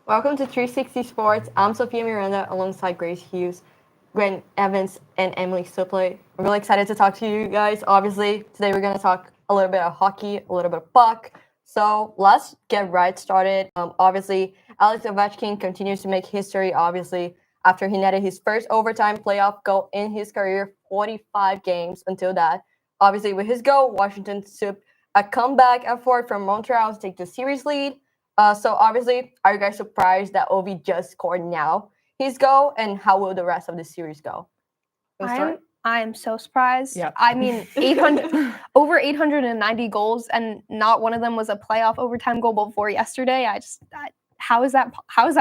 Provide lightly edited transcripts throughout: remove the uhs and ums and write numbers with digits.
Welcome to 360 Sports. I'm Sophia Miranda alongside Grace Hughes, Gwen Evans, and Emily Supley. I'm really excited to talk to you guys. Obviously, today we're going to talk a little bit of hockey, a little bit of puck. So let's get right started. Obviously, Alex Ovechkin continues to make history, obviously, after he netted his first overtime playoff goal in his career, 45 games until that. Obviously, with his goal, Washington took a comeback effort from Montreal to take the series lead. So obviously, are you guys surprised that Ovi just scored now his goal, and how will the rest of the series go? I'm so surprised. Yep. I mean, 800 over 890 goals, and not one of them was a playoff overtime goal before yesterday. How is that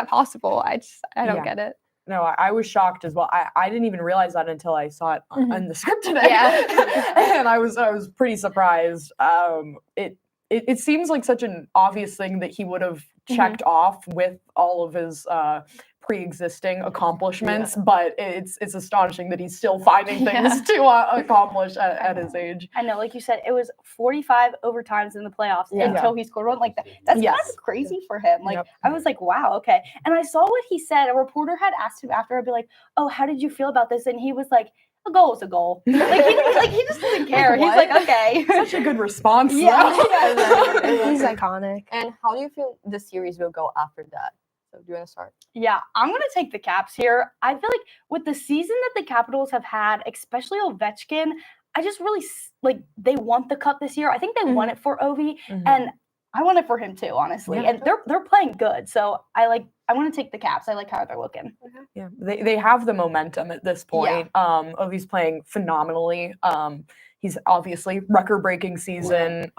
possible? I don't get it. No, I was shocked as well. I didn't even realize that until I saw it on the script today. Yeah. And I was pretty surprised. It seems like such an obvious thing that he would have checked off with all of his pre-existing accomplishments, but it's astonishing that he's still finding things to accomplish at his age. I know, like you said, it was 45 overtimes in the playoffs until he scored one like that. That's kind of crazy for him. Like, I was like, wow, okay. And I saw what he said. A reporter had asked him after, I'd be like, oh, how did you feel about this? And he was like, a goal is a goal. He just doesn't care. He's like, okay. Such a good response. He's iconic. And how do you feel the series will go after that? So do you want to start? Yeah, I'm going to take the Caps here. I feel like with the season that the Capitals have had, especially Ovechkin, I just really, they want the cup this year. I think they won it for Ovi, and I want it for him too, honestly. Yeah. And they're playing good, so I want to take the Caps. I like how they're looking. Yeah, they have the momentum at this point. Ovi's playing phenomenally. He's obviously record-breaking season.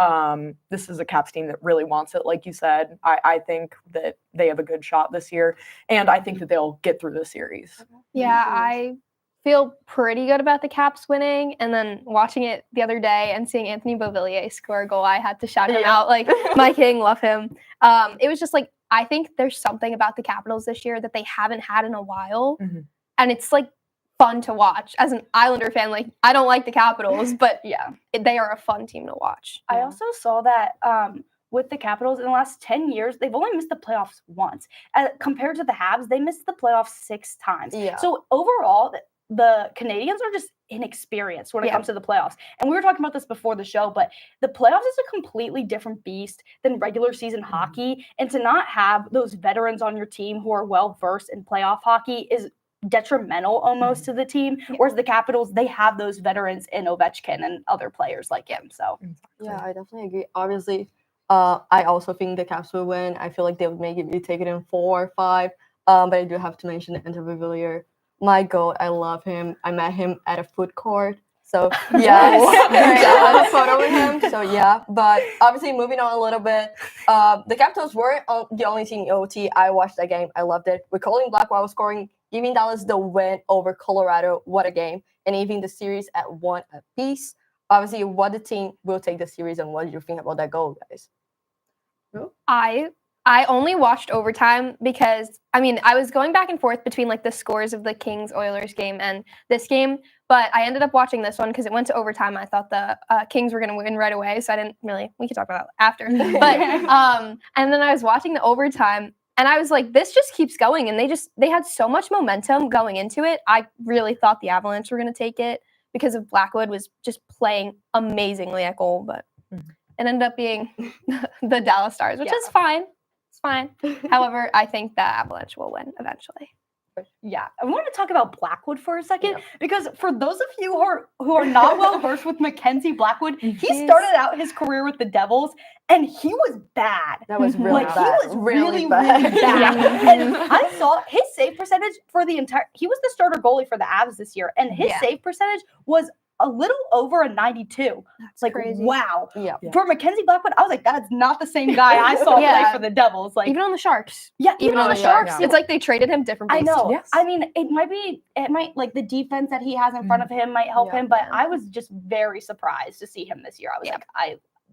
This is a Caps team that really wants it, like you said. I think that they have a good shot this year, and I think that they'll get through the series. Yeah, I feel pretty good about the Caps winning, and then watching it the other day and seeing Anthony Beauvillier score a goal, I had to shout him out, like, my king, love him. It was just like, I think there's something about the Capitals this year that they haven't had in a while, and it's like fun to watch. As an Islander fan, like, I don't like the Capitals, but they are a fun team to watch. I also saw that with the Capitals in the last 10 years, they've only missed the playoffs once. Compared to the Habs, they missed the playoffs 6 times. Yeah. So overall, the Canadians are just inexperienced when it comes to the playoffs. And we were talking about this before the show, but the playoffs is a completely different beast than regular season hockey. And to not have those veterans on your team who are well-versed in playoff hockey is detrimental almost to the team. Whereas the Capitals, they have those veterans in Ovechkin and other players like him. So yeah, I definitely agree. Obviously, I also think the Caps will win. I feel like they would maybe take it in 4 or 5. But I do have to mention Anthony Beauvillier. My goat, I love him. I met him at a food court. So yeah, I have a photo with him. So yeah, but obviously moving on a little bit, the Capitals weren't the only team in OT. I watched that game. I loved it. With Colin Blackwell scoring, giving Dallas the win over Colorado. What a game. And even the series at 1 apiece. Obviously, what the team will take the series, and what did you think about that goal, guys? I only watched overtime because, I mean, I was going back and forth between like the scores of the Kings-Oilers game and this game, but I ended up watching this one because it went to overtime. I thought the Kings were going to win right away, so I didn't really, we could talk about that after. But and then I was watching the overtime, and I was like, this just keeps going, and they had so much momentum going into it. I really thought the Avalanche were going to take it because of Blackwood was just playing amazingly at goal, but it ended up being the Dallas Stars, which is fine. It's fine. However, I think the Avalanche will win eventually. Yeah, I want to talk about Blackwood for a second because for those of you who are not well versed with Mackenzie Blackwood, he started out his career with the Devils and he was bad. That was really bad. He was really bad. And I saw his save percentage for the entire. He was the starter goalie for the Avs this year, and his save percentage was a little over a 92. It's like, crazy. Wow. Yeah. For Mackenzie Blackwood, I was like, that's not the same guy I saw play for the Devils. Like, even on the Sharks. Yeah, even on the Sharks. It's like they traded him different beast. I know. Yes. I mean, it might like the defense that he has in front of him might help him, but I was just very surprised to see him this year. I was like,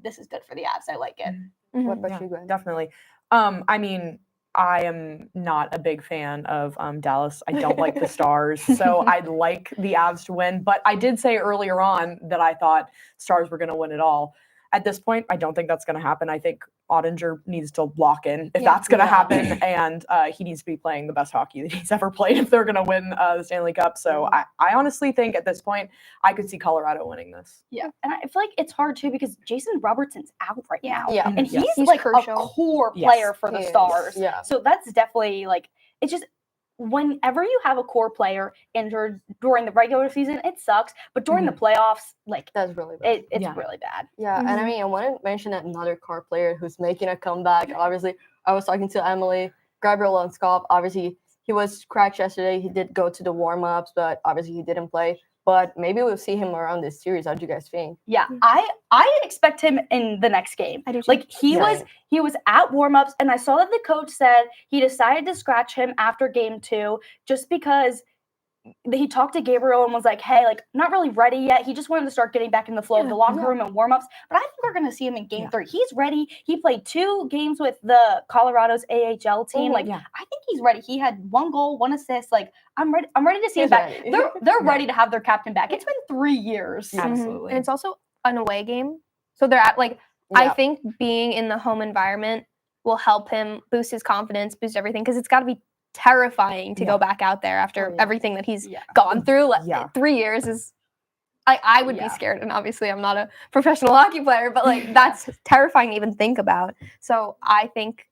this is good for the Avs. I like it. What about you, Gwen? Definitely. I mean, I am not a big fan of Dallas. I don't like the Stars, so I'd like the Avs to win. But I did say earlier on that I thought Stars were going to win it all. at this point, I don't think that's going to happen. I think Ottinger needs to lock in if Yeah. that's going to Yeah. happen, and he needs to be playing the best hockey that he's ever played if they're going to win the Stanley Cup. So I honestly think at this point, I could see Colorado winning this. Yeah, and I feel like it's hard too because Jason Robertson's out right now. Yeah. And Yes. he's He's like crucial. a core Yes. player for the He is, Stars. yeah. So that's definitely like it's just whenever you have a core player injured during the regular season, it sucks. But during the playoffs, like That's really bad. it's Yeah. really bad. Yeah, and I Mhm. mean, I want to mention another car player who's making a comeback. Obviously, I was talking to Emily, Gabriel Landskog. Obviously, he was scratched yesterday. He did go to the warm-ups, but obviously he didn't play. But maybe we'll see him around this series. How do you guys think? Yeah, I expect him in the next game. I do too. Like he Yeah. was at warm-ups, and I saw that the coach said he decided to scratch him after game 2 just because he talked to Gabriel and was like, hey, like not really ready yet. He just wanted to start getting back in the flow of the locker room and warm-ups. But I think we're gonna see him in game 3. He's ready. He played 2 games with the Colorado's AHL team. Mhm. Like Yeah. I think he's ready. He had 1 goal, 1 assist. Like I'm ready to see him He's back. ready. They're ready to have their captain back. It's been 3 years. Yeah. Mhm. Absolutely. And it's also an away game. So they're at like I Yeah. think being in the home environment will help him boost his confidence, boost everything because it's got to be terrifying to Yeah. go back out there after Oh, yeah. everything that he's Yeah. gone through. Like, Yeah. 3 years is I would Yeah. be scared, and obviously I'm not a professional hockey player, but like that's terrifying to even think about. So I think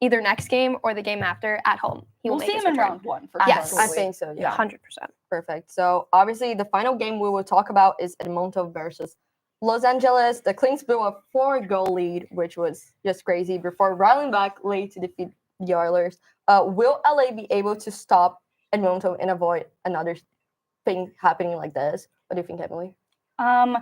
either next game or the game after at home, he will We'll make see his him in return. round 1 for Yes. sure. I think so. Yeah. 100%. Perfect. So obviously, the final game we will talk about is Edmonton versus Los Angeles. The Kings blew a 4-goal lead, which was just crazy before rallying back late to defeat the Oilers. Will LA be able to stop Edmonton and avoid another thing happening like this? What do you think, Emily? I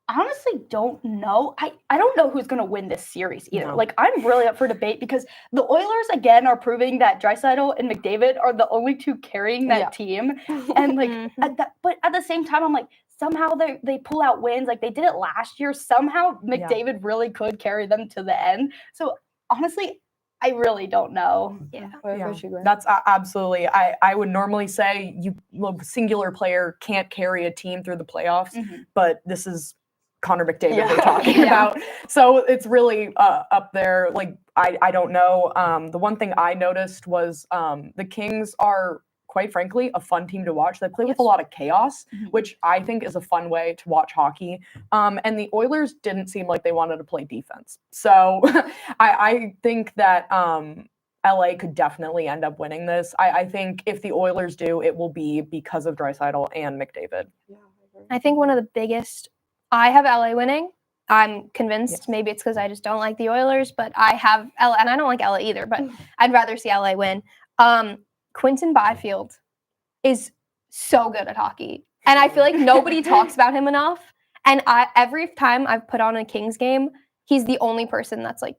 honestly don't know. I don't know who's going to win this series either. No. Like, I'm really up for debate because the Oilers, again, are proving that Draisaitl and McDavid are the only 2 carrying that Yeah. team. And, like, Mhm. but at the same time, I'm like, somehow they pull out wins. Like, they did it last year. Somehow McDavid really could carry them to the end. So, honestly, I really don't know. Yeah. What Yeah, about you, Gwen? that's absolutely. I would normally say a singular player can't carry a team through the playoffs, but this is Connor McDavid Yeah. we're talking Yeah. about. So it's really up there. Like I don't know. The one thing I noticed was the Kings are quite frankly a fun team to watch. They play with a lot of chaos, which I think is a fun way to watch hockey. And the Oilers didn't seem like they wanted to play defense. So I think that LA could definitely end up winning this. I think if the Oilers do, it will be because of Draisaitl and McDavid. I think one of the biggest. I have LA winning. I'm convinced. Yes. Maybe it's because I just don't like the Oilers, but I have LA, and I don't like LA either. But I'd rather see LA win. Quinton Byfield is so good at hockey, and I feel like nobody talks about him enough. And every time I've put on a Kings game, he's the only person that's like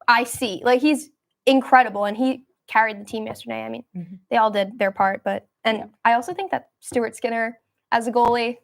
I see. Like he's incredible, and he carried the team yesterday. I mean, they all did their part, but I also think that Stuart Skinner as a goalie,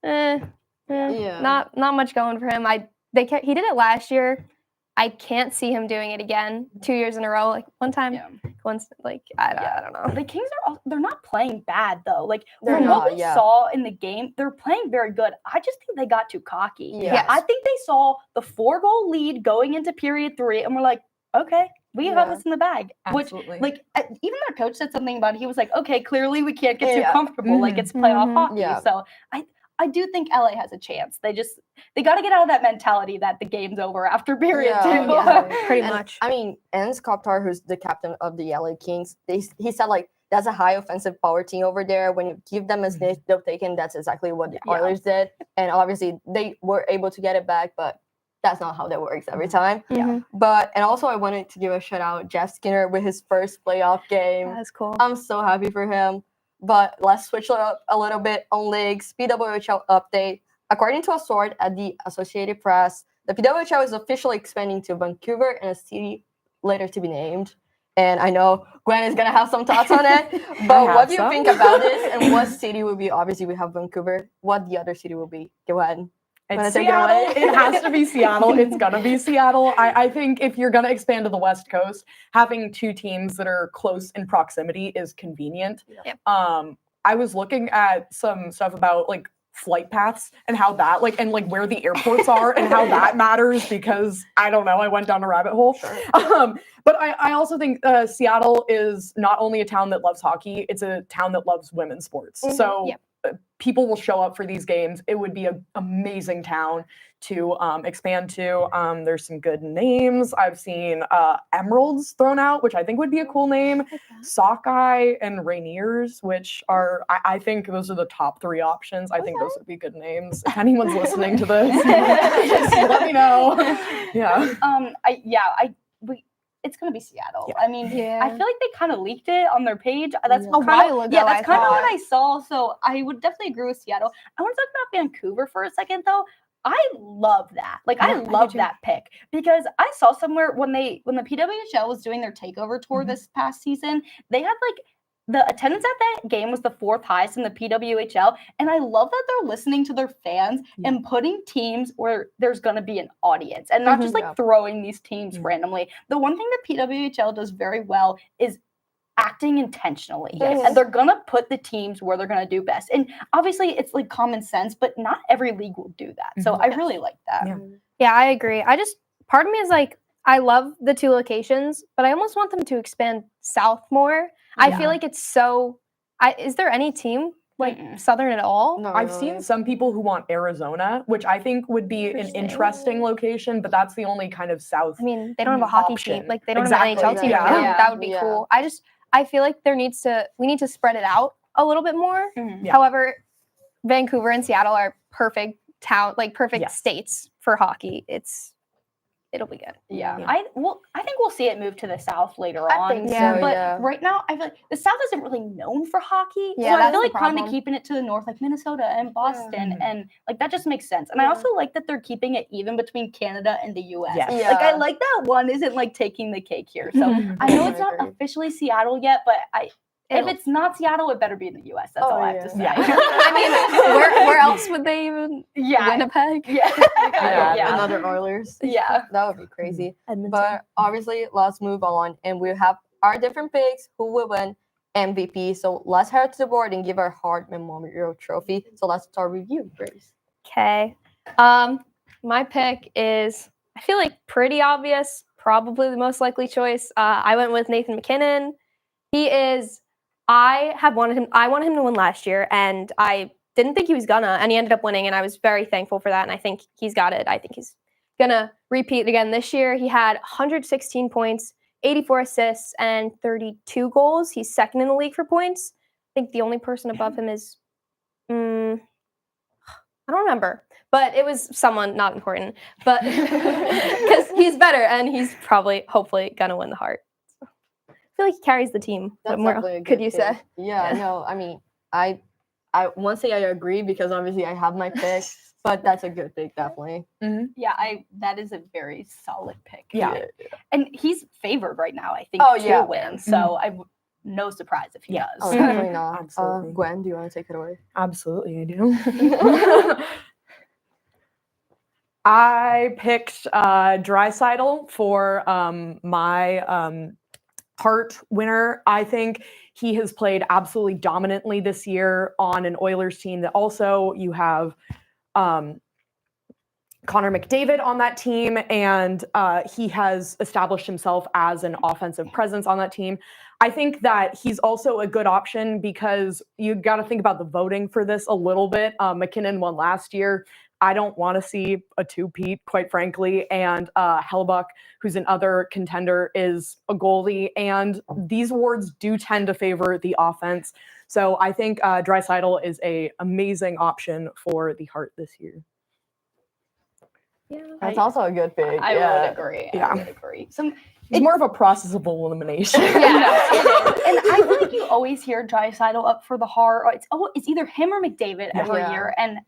Yeah. not much going for him. He did it last year. I can't see him doing it again 2 years in a row. Like one time, once like I don't know. The Kings they're not playing bad though. Like They're from not, what we yeah. saw in the game, they're playing very good. I just think they got too cocky. Yes. I think they saw the 4-goal lead going into period 3 and we're like, okay, we have Yeah. this in the bag. Absolutely. Which even their coach said something about it. He was like, okay, clearly we can't get too Yeah. comfortable. Like it's playoff Mhm. hockey. Yeah. So I do think LA has a chance. They got to get out of that mentality that the game's over after period 2. Yeah. Pretty And, much. I mean, Ans Kopitar, who's the captain of the LA Kings, he said like that's a high offensive power team over there. When you give them a snitch, they'll take it. That's exactly what the Yeah. Oilers did, and obviously they were able to get it back, but that's not how that works every time. Mhm. And also I wanted to give a shout out Jeff Skinner with his first playoff game. That's cool. I'm so happy for him. But let's switch it up a little bit on leagues. PWHL update. According to a source at the Associated Press, the PWHL is officially expanding to Vancouver and a city later to be named. And I know Gwen is going to have some thoughts on it. But what do you think about this? And what city will be? Obviously, we have Vancouver. What the other city will be? Go ahead. Wanna It's take it away? Seattle. It has to be Seattle. It's gonna be Seattle. I think if you're gonna expand to the West Coast, having 2 teams that are close in proximity is convenient. Yep. I was looking at some stuff about like flight paths and how that and where the airports are and how that matters, because I don't know, I went down a rabbit hole. But I also think Seattle is not only a town that loves hockey, it's a town that loves women's sports. So people will show up for these games. It would be an amazing town to expand to. There's some good names. I've seen Emeralds thrown out, which I think would be a cool name. Sockeye and Rainiers, which are, I think those are the top 3 options. I think those would be good names. If anyone's listening to this, just let me know. It's gonna be Seattle. Yeah. I mean, I feel like they kind of leaked it on their page. That's a while ago. Yeah, that's kind of what I saw. So I would definitely agree with Seattle. I want to talk about Vancouver for a second, though. I love that. I love that pick, because I saw somewhere when the PWHL was doing their takeover tour this past season, they had the attendance at that game was the 4th highest in the PWHL, and I love that they're listening to their fans and putting teams where there's going to be an audience and not just throwing these teams randomly. The one thing that PWHL does very well is acting intentionally, and they're going to put the teams where they're going to do best. And obviously it's common sense, but not every league will do that. So I really like that. Yeah, I agree. Part of me is I love the 2 locations, but I almost want them to expand south more. I feel like it's so. Is there any team Southern at all? No, I've seen some people who want Arizona, which I think would be an interesting location, but that's the only kind of south. I mean, they don't have a hockey option. team. They don't have an NHL team. That would be cool. I feel like we need to spread it out a little bit more. However, Vancouver and Seattle are perfect states for hockey. It'll be good. I think we'll see it move to the South later on. I think so, but right now, I feel like the South isn't really known for hockey. Yeah, so I feel that's like the kind of problem. keeping it to the north, like Minnesota and Boston, and that just makes sense. And I also like that they're keeping it even between Canada and the US. Yes. I like that one isn't taking the cake here. So I know it's not officially Seattle yet, but if it's not Seattle, it better be in the US. That's all I have to say. I mean, where else would they even? Winnipeg. Another Oilers. Yeah. That would be crazy. Edmonton. But obviously, let's move on, and we have our different picks who will win MVP. So let's head to the board and give our Hart Memorial Trophy. So let's start with you, Grace. Okay. My pick is, I feel like, pretty obvious. Probably the most likely choice. I went with Nathan MacKinnon. He is. I wanted him to win last year, and I didn't think he was gonna, and he ended up winning, and I was very thankful for that, and I think he's got it. I think he's gonna repeat again this year. He had 116 points, 84 assists, and 32 goals. He's 2nd in the league for points. I think the only person above him is, I don't remember, but it was someone not important, but because he's better, and he's hopefully gonna win the Hart. I feel like he carries the team. That's What more definitely a good could you pick. say? Yeah, no, I mean, I won't say I agree because obviously I have my pick, but that's a good pick, definitely. Yeah, that is a very solid pick. Yeah. And he's favored right now, I think, to win. So no surprise if he does. Oh, definitely not. Absolutely. Gwen, do you want to take it away? Absolutely, I do. I picked Draisaitl for my Hart winner. I think he has played absolutely dominantly this year on an Oilers team that also you have Connor McDavid on that team, and he has established himself as an offensive presence on that team. I think that he's also a good option because you got to think about the voting for this a little bit. McKinnon won last year. I don't want to see a two-peat, quite frankly. And Hellebuyck, who's another contender, is a goalie. And these awards do tend to favor the offense. So I think Draisaitl is an amazing option for the Hart this year. Yeah. That's also a good pick. I would agree. Yeah. I would agree. It's more of a process of elimination. Yeah, it is. And I feel like you always hear Draisaitl up for the Hart. Or it's either him or McDavid every year. And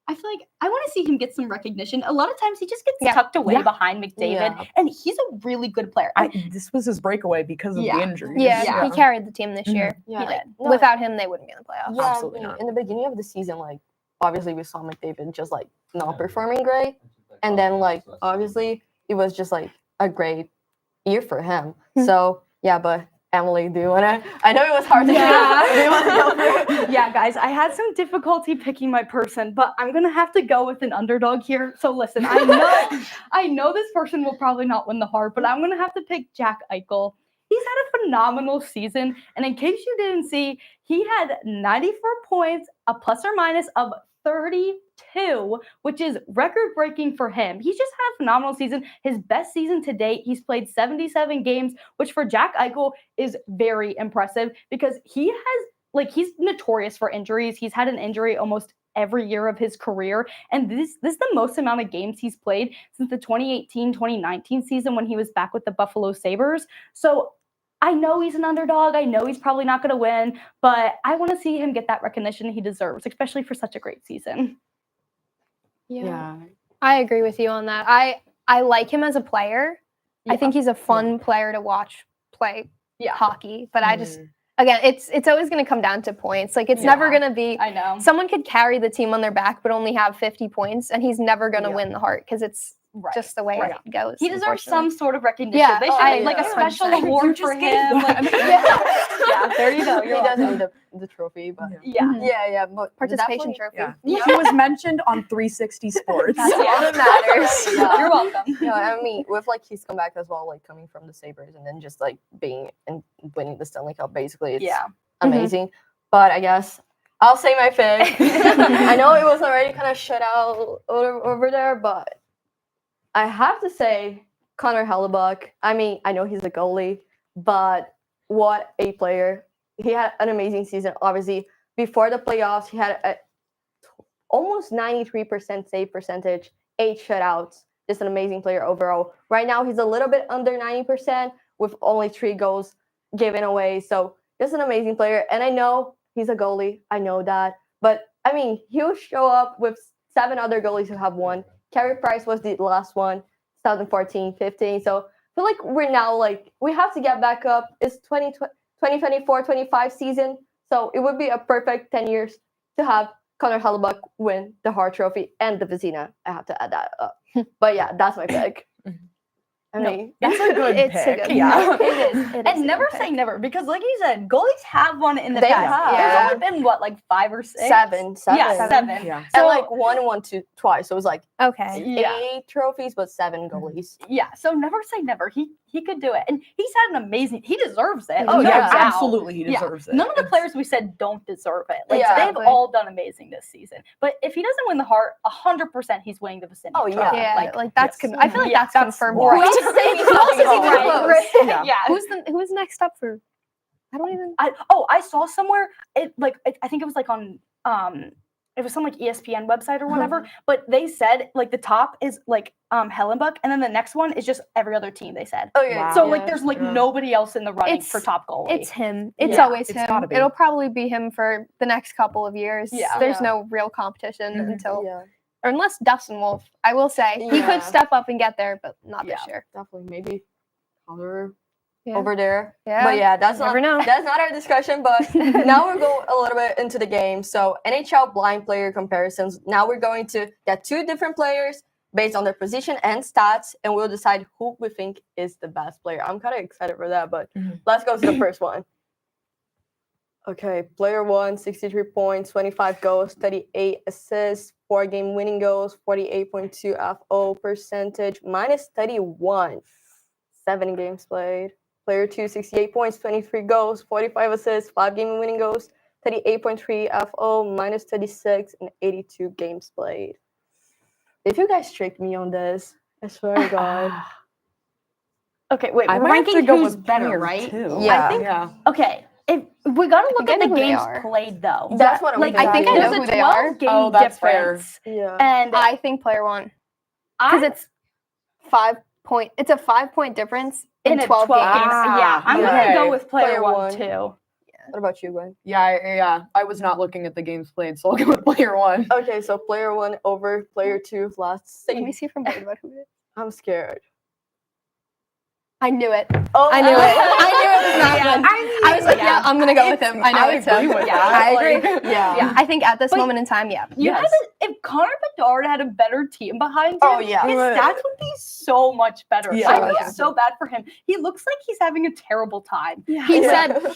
I feel like I want to see him get some recognition. A lot of times he just gets tucked away behind McDavid, and he's a really good player. This was his breakaway because of the injuries. Yeah, he carried the team this year. Yeah, He did. no, Without him, they wouldn't be in the playoffs. Yeah, Absolutely not. in the beginning of the season, obviously we saw McDavid just not performing great, and then obviously it was just a great year for him. So yeah, but Emily, do you wanna? I know it was hard to choose. Do you wanna go for it? Yeah, guys, I had some difficulty picking my person, but I'm gonna have to go with an underdog here. So listen, I know this person will probably not win the heart, but I'm gonna have to pick Jack Eichel. He's had a phenomenal season, and in case you didn't see, he had 94 points, a plus or minus of 32, which is record-breaking for him. He's just had a phenomenal season. His best season to date. He's played 77 games, which for Jack Eichel is very impressive because he's notorious for injuries. He's had an injury almost every year of his career, and this is the most amount of games he's played since the 2018-2019 season when he was back with the Buffalo Sabres. So I know he's an underdog. I know he's probably not going to win, but I want to see him get that recognition he deserves, especially for such a great season. Yeah. I agree with you on that. I like him as a player. I think he's a fun player to watch play hockey, but I just again, it's always going to come down to points. Like it's never going to be. I know someone could carry the team on their back, but only have 50 points, and he's never going to win the Hart because it's just the way it goes. He deserves some sort of recognition. Yeah, they should like a special award for him. Like, yeah, there you go. He does need the trophy, but yeah. But Participation definitely- trophy. Yeah. He was mentioned on 360 Sports. That's all that matters. Yeah. You're welcome. Yeah, I mean, with like his comeback as well, like coming from the Sabres and then just like being and winning the Stanley Cup, basically, it's amazing. But I guess I'll say my pick. I know it was already kind of shut out over there, but I have to say Connor Hellebuyck. I mean, I know he's a goalie, but what a player. He had an amazing season. Obviously, before the playoffs, he had almost 93% save percentage, 8 shutouts. Just an amazing player overall. Right now, he's a little bit under 90% with only 3 goals given away. So just an amazing player. And I know he's a goalie. I know that. But, I mean, he'll show up with 7 other goalies who have won. Carey Price was the last one, 2014-15. So I feel like we're now like, we have to get back up. It's 2024-25 season. So it would be a perfect 10 years to have Connor Hellebuyck win the Hart Trophy and the Vezina. I have to add that up. But yeah, that's my pick. I mean, That's a good It's pick. a good Yeah. It is And never say never, because like you said, goalies have won in the They past. have. There's only been what, like 5 or 6? 7. Yeah, 7. Yeah. And like won twice. So it was like Okay. Yeah. 8 trophies, but 7 goalies. Yeah, so never say never. He could do it, and he's had an amazing. He deserves it. Oh, no yeah, doubt. absolutely, he deserves it. None of the players we said don't deserve it. Like Yeah. they've all done amazing this season. But if he doesn't win the Hart, 100% he's winning the vicinity. Oh, yeah. Trophy. Yeah, like that's. yes. I feel like Yeah, that's confirmed. right. Who else is even close? Yeah. Yeah. Who's next up for? I don't even. I saw somewhere I think it was like on it was some like ESPN website or whatever, but they said like the top is like Hellebuyck, and then the next one is just every other team, they said. Oh, yeah. Wow. So like there's like nobody else in the running It's- for top goalie. It's him. It's Yeah, always it's him. gotta be. It'll probably be him for the next couple of years. Yeah. There's Yeah. no real competition until, Yeah, or unless Dustin Wolf. I will say he Yeah. could step up and get there, but not this Yeah. year. definitely. Maybe Connor Yeah. over there. Yeah. But yeah, that's Never not know. that's not our discussion. But now we're going a little bit into the game. So NHL blind player comparisons. Now we're going to get 2 different players based on their position and stats, and we'll decide who we think is the best player. I'm kind of excited for that, but let's go to the first one. Okay, player 1, 63 points, 25 goals, 38 assists, 4 game winning goals, 48.2 FO percentage, minus 31, 7 games played. Player 2, 68 points, 23 goals, 45 assists, 5 game winning goals, 38.3 FO, minus 36, and 82 games played. If you guys tricked me on this, I swear to God. Okay, wait, I we're might have ranking to go who's with better, player right? too. Yeah. I think Yeah. okay. If we gotta look think at I know the who they games are. played though. That's what I'm like thinking. I think I know there's who a they are. 12 game Oh, that's fair. difference. Yeah. And I think player 1 because I it's 5 point. It's a 5-point difference in in a 12 games. Yeah, I'm okay. gonna go with player Player 1 one. too. What about you, Gwen? Yeah. I was not looking at the games played, so I'll go with player 1. Okay, so player 1 over player 2. Let's Let me see. see from both about who it is. I'm scared. I knew it. Oh, I knew it. I knew it was not Yeah, good. I I was like, yeah, I'm gonna go with him. I know it's him. agree with Yeah, that. I agree. Yeah. Yeah, I think at this But- moment in time, yeah. You Yes. have if Connor Bedard had a better team behind him, Oh, yeah. his stats would be so much better. Yeah. I feel Yeah. so bad for him. He looks like he's having a terrible time. He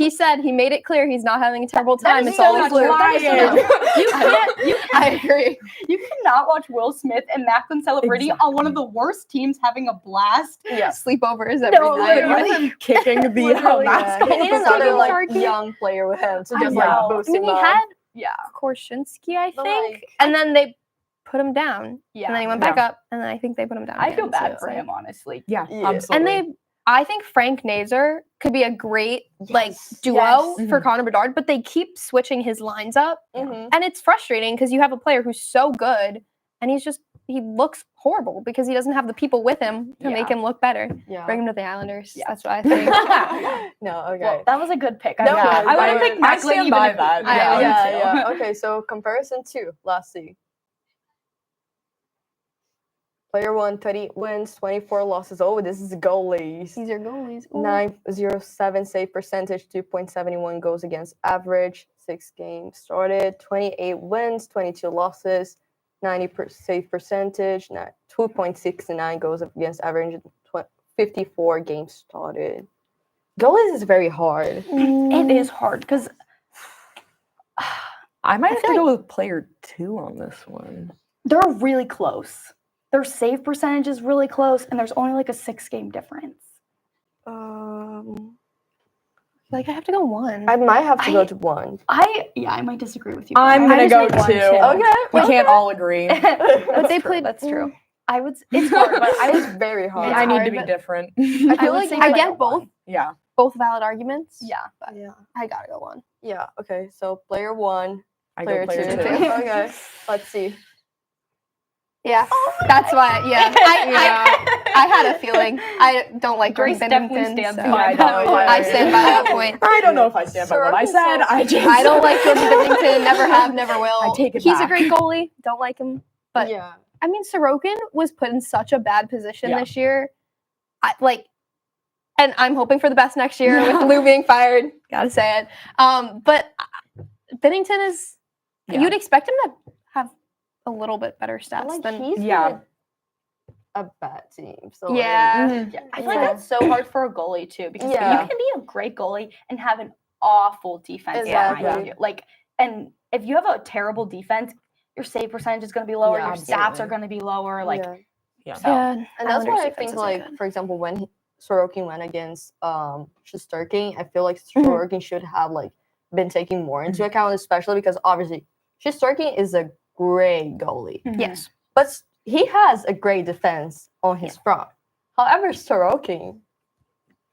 said he made it clear he's not having a terrible That time. is It's so all a not fluke. true. That is so not true. I agree. You cannot watch Will Smith and Macklin celebrating on one of the worst teams having a blast. Yeah. Sleepovers every No, night. literally. Him kicking the Literally, mask. yeah. He needs another Speaking of like Sharky- young player with him to I just know. like I boost I mean, him he up. had Yeah. Korshinsky, I But, think, like, and then they put him down, Yeah. and then he went back up, and then I think they put him down. I feel again, bad so for it's him, like- honestly. Yeah, Yeah. absolutely. And I think Frank Nazar could be a great like Yes. duo Yes. for Connor Bedard, but they keep switching his lines up, Mhm. and it's frustrating because you have a player who's so good, and he looks horrible because he doesn't have the people with him to make Yeah. him look better. Yeah. Bring him to the Islanders. Yeah. That's what I think. No, okay. Well, that was a good pick. That I was- would have I- picked I Macklin stand even by if- that. Yeah. yeah. Okay, so comparison two. Let's see. Player 1, 30 wins, 24 losses. Oh, this is goalies. These are goalies. Ooh. 907 save percentage, 2.71 goals against average, 6 games started, 28 wins, 22 losses, save percentage, 2.69 goals against average, 54 games started. Goalies is very hard. It is hard because I might have to feel go with player 2 on this one. they're really close. Their save percentage is really close, and there's only like a 6-game difference. Like I have to go one. I might have to go I- to one. I might disagree with you. I'm but I gonna just go think one, 2. Okay. We can't all agree. But they true, played. That's true. I would. It's hard, but I I was was. very hard. It's I need to hard, be but- different. I I feel would like say you I might get go both. one. Yeah. Both valid arguments. Yeah. but Yeah. I gotta go one. Yeah. Okay. So player 1, I player go player 2. 2. Okay. Let's see. Yeah, that's why. Yeah, I had a feeling. I don't like Grace Jordan definitely Binnington, stands so by I that know, one. yeah, I stand by that point. I don't know if I stand by what I Sorokin's said. so- I just I don't like Jordan Binnington. Never have, never will. I take it He's a back. great goalie. Don't like him. But yeah. I mean, Sorokin was put in such a bad position Yeah. this year. And I'm hoping for the best next year with Lou being fired. Gotta say it. But Binnington is. Yeah. You'd expect him to have a little bit better stats Like than. he's Yeah. with a bad team. So Yeah. Yeah, I feel like Yeah. that's so hard for a goalie too, because Yeah. you can be a great goalie and have an awful defense Exactly. behind you. Like, and if you have a terrible defense, your save percentage is going to be lower. Yeah, your stats absolutely. are going to be lower. Like, yeah. Yeah. so- Yeah, And that's Islanders why I defense think, isn't like, good. for example, when Sorokin went against Shesterkin, I feel like Mhm. Sorokin should have like been taking more into account, especially because obviously Shesterkin is a great goalie, Mhm. Yes. but he has a great defense on his front. However, Sorokin,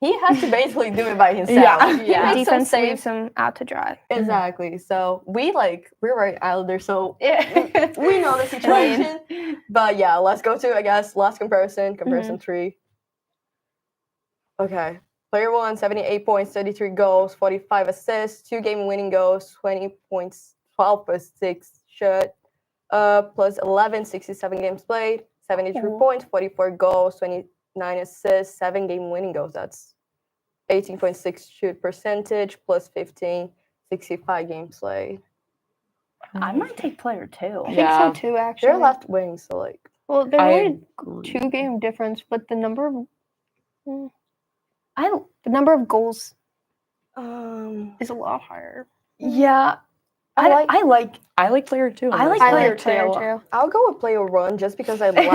he has to basically do it by himself. Yeah. He Yeah. makes some Defense saves. leaves him out to dry. Exactly. So we're right Islanders, so Yeah. we know the situation. But yeah, let's go to, I guess, last comparison 3. Okay. Player 1, 78 points, 33 goals, 45 assists, 2 game winning goals, 20 points, 12.6 shot, plus 11, 67 games played, 73 Oh. points, 44 goals, 29 assists, 7 game winning goals. That's 18.6 shoot percentage, plus 15, 65 games played. I might take player 2. I Yeah. think so too, actually. They're left wing, so like, Well, there's I only agree. 2-game difference, but the number of I the number of goals um, is a lot higher. yeah. I like- I like player 2. on I this like one. player too. I'll go with player 1 just because I like.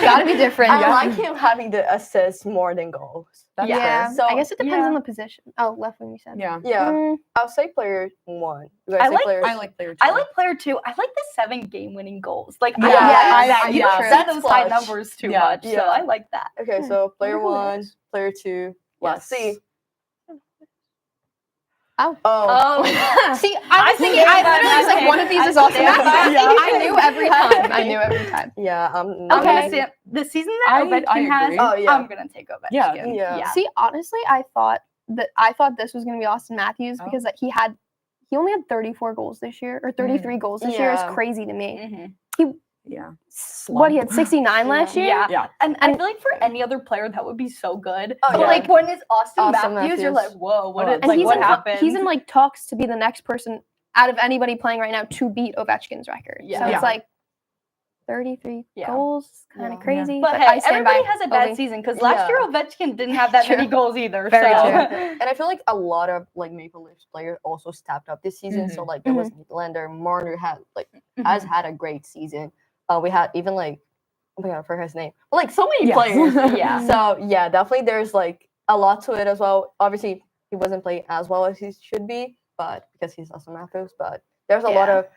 Gotta be different. I yeah. like him having the assists more than goals. That's Yeah. fair. So I guess it depends yeah. on the position. Oh, left wing you said. Yeah. yeah, Mm, I'll say player 1. You guys I say like- player. I like player 2. I like player 2. I like the 7 game winning goals. Like, Yeah, I like that. I- You yeah, don't see that's those high clutch. numbers too Yeah. much. So Yeah. I like that. Okay, so player wonder who it 1, is. player 2. Let's Yes. see. Oh. Oh. See, I was thinking, I literally was like, one of these is also stand by Matthew. that. I knew every time. I knew every time. Yeah. I'm Okay. gonna say the season that I Ovechkin has. agree. Oh, yeah. I'm gonna take Ovechkin. Yeah. Yeah. See, honestly, I thought this was gonna be Austin Matthews Oh. because he only had 34 goals this year or 33 goals this year. Yeah. Is crazy to me. Mhm. Yeah. What he had 69 last year. Yeah. Yeah. And I feel like for any other player that would be so good. Oh, But yeah. like when it's Austin, Austin Matthews, you're like, Matthews. whoa, what Oh, is, And like he's what in happened? he's in like talks to be the next person out of anybody playing right now to beat Ovechkin's record. Yeah. So Yeah. it's like 33 Yeah. goals, kind of Yeah. crazy. But hey, I stand everybody by has a bad Ovi. season because last year Yeah. Ovechkin didn't have that many True. goals either. Very so. true. And I feel like a lot of like Maple Leafs players also stepped up this season. So like there was Nylander, Marner has Mhm. had a great season. We had even like, oh my god, I forgot his name. But like so many Yes. players. Yeah. So yeah, definitely there's like a lot to it as well. Obviously he wasn't playing as well as he should be, but because he's also Matthews. But there's a lot Yeah. of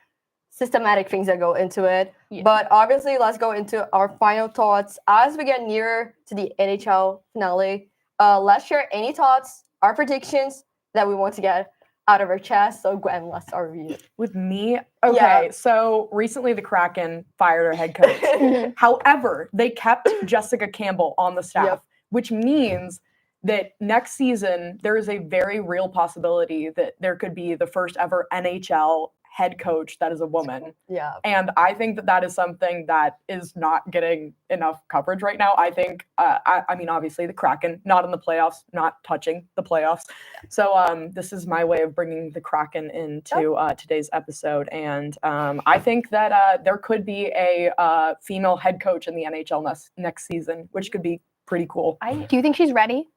systematic things that go into it. Yeah. But obviously, let's go into our final thoughts as we get nearer to the NHL finale. Let's share any thoughts, our predictions that we want to get out of our chest. So Gwen, let's start with you. With me, okay. Yeah. So recently, the Kraken fired their head coach. However, they kept Jessica Campbell on the staff, Yep. which means that next season there is a very real possibility that there could be the first ever NHL head coach that is a woman. Yeah. And I think that that is something that is not getting enough coverage right now. I think, I mean, obviously the Kraken, not in the playoffs, not touching the playoffs. So this is my way of bringing the Kraken into today's episode. And I think that there could be a female head coach in the NHL next season, which could be pretty cool. Do you think she's ready?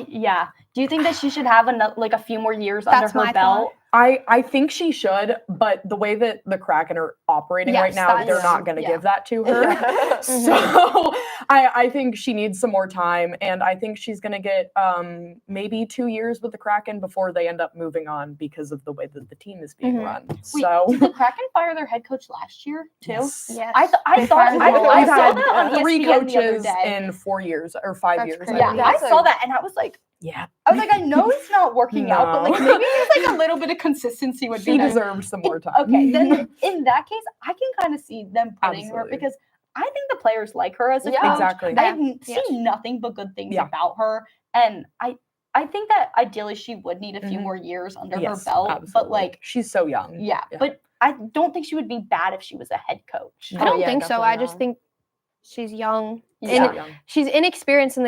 Yeah. Do you think that she should have a few more years That's under my her belt? I think she should, but the way that the Kraken are operating right Yes, now, that they're is- not going to yeah. give that to her. Yeah. So I think she needs some more time, and I think she's going to get maybe 2 years with the Kraken before they end up moving on because of the way that the team is being Mhm. run. Wait, So did the Kraken fire their head coach last year too? yes. Yes. I They thought fired I them all. We've saw had that on three ESPN the other coaches day. in 4 years or 5 That's years. crazy. Yeah, That's I saw like- that and I was like, Yeah. I know it's not working out, but like No. maybe just like a little bit of consistency would She be nice. deserves some more time. Okay, then in that case, I can kind of see them putting her Absolutely. because I think the players like her as a Yeah, coach. exactly. I've Yeah. seen nothing but good things Yeah. about her, and I think that ideally she would need a few Mhm. more years under her Yes, belt. But absolutely. like, she's so young. yeah, Yeah. but I don't think she would be bad if she was a head coach. I don't yeah, think so. definitely I just not. think she's young. She's Yeah. so young. She's inexperienced in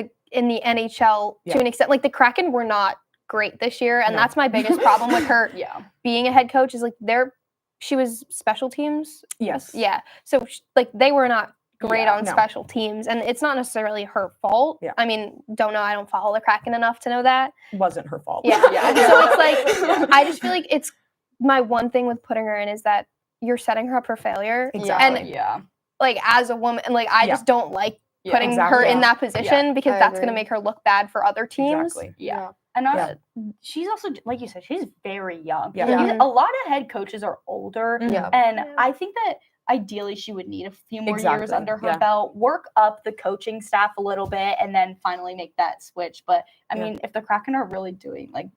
the NHL Yeah. to an extent. Like the Kraken were not great this year, and No. that's my biggest problem with her Yeah, being a head coach. Is like she was special teams. Yes. Yeah. So like they were not great Yeah, on no. special teams, and it's not necessarily her fault. Yeah. I mean, don't know. I don't follow the Kraken enough to know that. Wasn't her fault. Yeah. Yeah. So it's like I just feel like it's my one thing with putting her in is that you're setting her up for failure. Exactly. And yeah, like as a woman, and like I Yeah. just don't like yeah. putting her Exactly. in that position because I that's going to agree. make her look bad for other teams. Exactly. Yeah. And also, Yeah. she's also, like you said, she's very young. Yeah. Yeah. A lot of head coaches are older, Mhm. Yeah. and Yeah. I think that ideally she would need a few more years Exactly, under her yeah. belt, work up the coaching staff a little bit, and then finally make that switch. But I Yeah. mean, if the Kraken are really doing like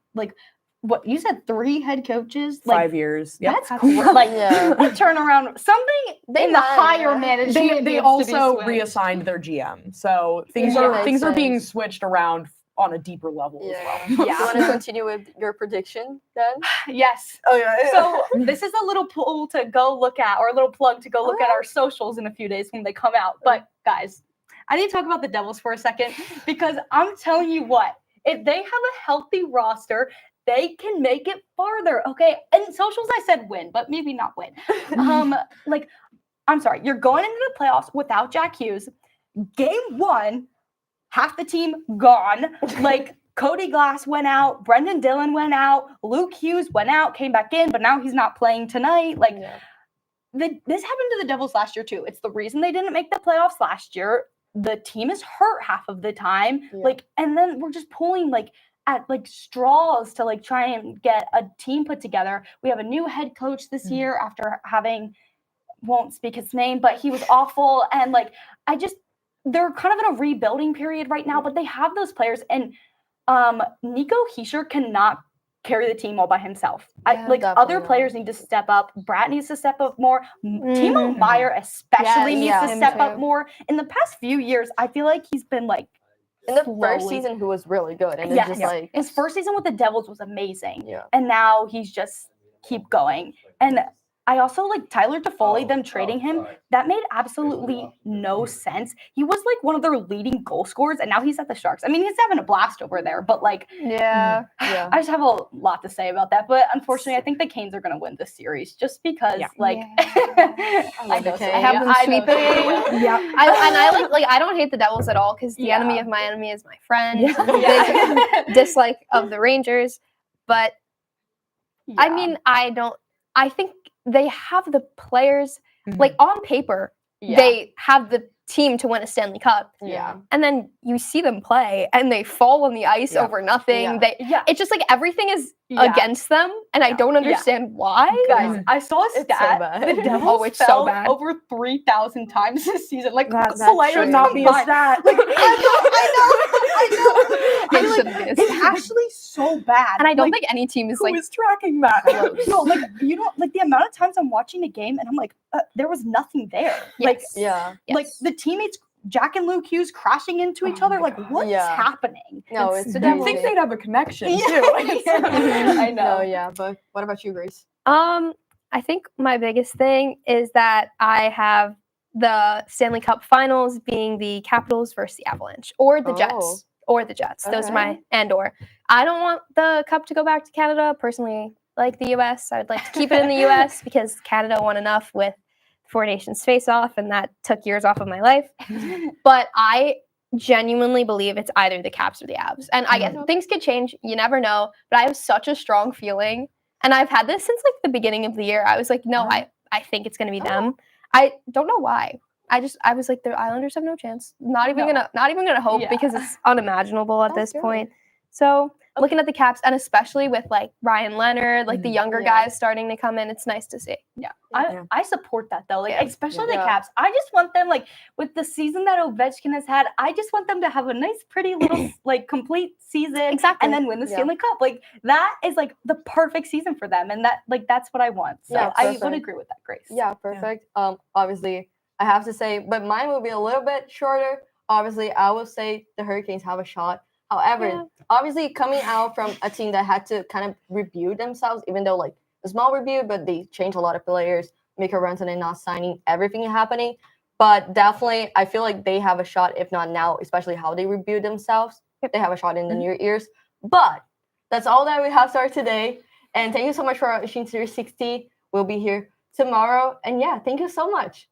what you said, 3 head coaches, 5 years. Yep. that's cool. Like Yeah. a turnaround, something They in the might, higher yeah. management. They needs to be also switched. reassigned their GM, so things Yeah. are Makes things are being sense. switched around on a deeper level Yeah. as well. Do you Yeah. want to continue with your prediction then? Yes. Oh yeah. So this is a little poll to go look at, or a little plug to go look at our socials in a few days when they come out. But guys, I need to talk about the Devils for a second because I'm telling you what, if they have a healthy roster, they can make it farther. Okay. And socials, I said win, but maybe not win. Like, I'm sorry, you're going into the playoffs without Jack Hughes. Game 1, half the team gone. Like Cody Glass went out, Brendan Dillon went out, Luke Hughes went out, came back in, but now he's not playing tonight. Like Yeah. this happened to the Devils last year too. It's the reason they didn't make the playoffs last year. The team is hurt half of the time. Yeah. Like, and then we're just pulling at straws to try and get a team put together. We have a new head coach this Mhm. year after having, won't speak his name, but he was awful. And they're kind of in a rebuilding period right now, but they have those players. And Nico Hischier cannot carry the team all by himself. Yeah, Other definitely players need to step up. Brat needs to step up more. Timo Mhm. Meyer especially Yes, needs yeah. to Him step up too. more. In the past few years, I feel like he's been In the first slowly- season, he was really good, and Yes. it's just Yeah. like his first season with the Devils was amazing. yeah. And now he's just keep going. And I also like Tyler Toffoli, them trading him. That made absolutely no sense. He was like one of their leading goal scorers, and now he's at the Sharks. I mean, he's having a blast over there, but like, Yeah. Yeah. I just have a lot to say about that. But unfortunately, I think the Canes are going to win this series just because, like, I love the know, Canes. I have them I know, sweeping. Sophia. Yeah. I like I don't hate the Devils at all because the Yeah. enemy of my enemy is my friend. Yeah. I'm a big dislike of the Rangers, but I Yeah. mean, I think they have the players, Mhm. like on paper, Yeah. they have the team to win a Stanley Cup. Yeah. And then you see them play and they fall on the ice Yeah. over nothing. Yeah. Yeah. It's just like everything is Yeah. against them, and I Yeah. don't Yeah. understand why. Guys, Mhm. I saw a It's so stat. bad. The Devils Oh, it's so fell bad. over 3,000 times this season. Like, That players should not be a combined. stat. Like, I know. It I shouldn't be a it's stat. actually so bad. And I don't Like, think any team is Who like is tracking that? no, like you don't like the amount of times I'm watching a game and I'm like, there was nothing there. Like, Yes. Yeah. like Yes. the teammates, Jack and Luke Hughes crashing into each Oh other. my Like, God. what's Yeah. happening? No, It's it's the the You'd Devils. think they'd have a connection Yeah. too. I know. No, yeah, but what about you, Grace? I think my biggest thing is that I have the Stanley Cup Finals being the Capitals versus the Avalanche, or the Oh. Jets, or the Jets. Those are my Okay. and/or. I don't want the cup to go back to Canada personally. Like the U.S., I'd like to keep it in the U.S. because Canada won enough with Four Nations face-off, and that took years off of my life. But I genuinely believe it's either the Caps or the Avs. And I guess things could change. You never know. But I have such a strong feeling. And I've had this since like the beginning of the year. I was like, no, I think it's gonna be them. I don't know why. I was like, the Islanders have no chance. Not even gonna hope Yeah. because it's unimaginable at That's this good. point. So looking at the Caps, and especially with like Ryan Leonard, like the younger Yeah. guys starting to come in, it's nice to see. Yeah. Yeah. I support that though. Like Yeah. especially Yeah. the Caps. I just want them like with the season that Ovechkin has had, I just want them to have a nice pretty little like complete season Exactly. and then win the Yeah. Stanley Cup. Like that is like the perfect season for them and that's what I want. So Yeah, I would perfect. agree with that, Grace. Yeah, perfect. Obviously, I have to say, but mine will be a little bit shorter. Obviously, I will say the Hurricanes have a shot. However, Yeah. obviously, coming out from a team that had to kind of rebuild themselves, even though like a small rebuild, but they changed a lot of players, Mika Rantanen not signing, everything happening. But definitely, I feel like they have a shot, if not now, especially how they rebuild themselves. They have a shot in the near years. But that's all that we have for today. And thank you so much for watching Series 60. We'll be here tomorrow. And yeah, thank you so much.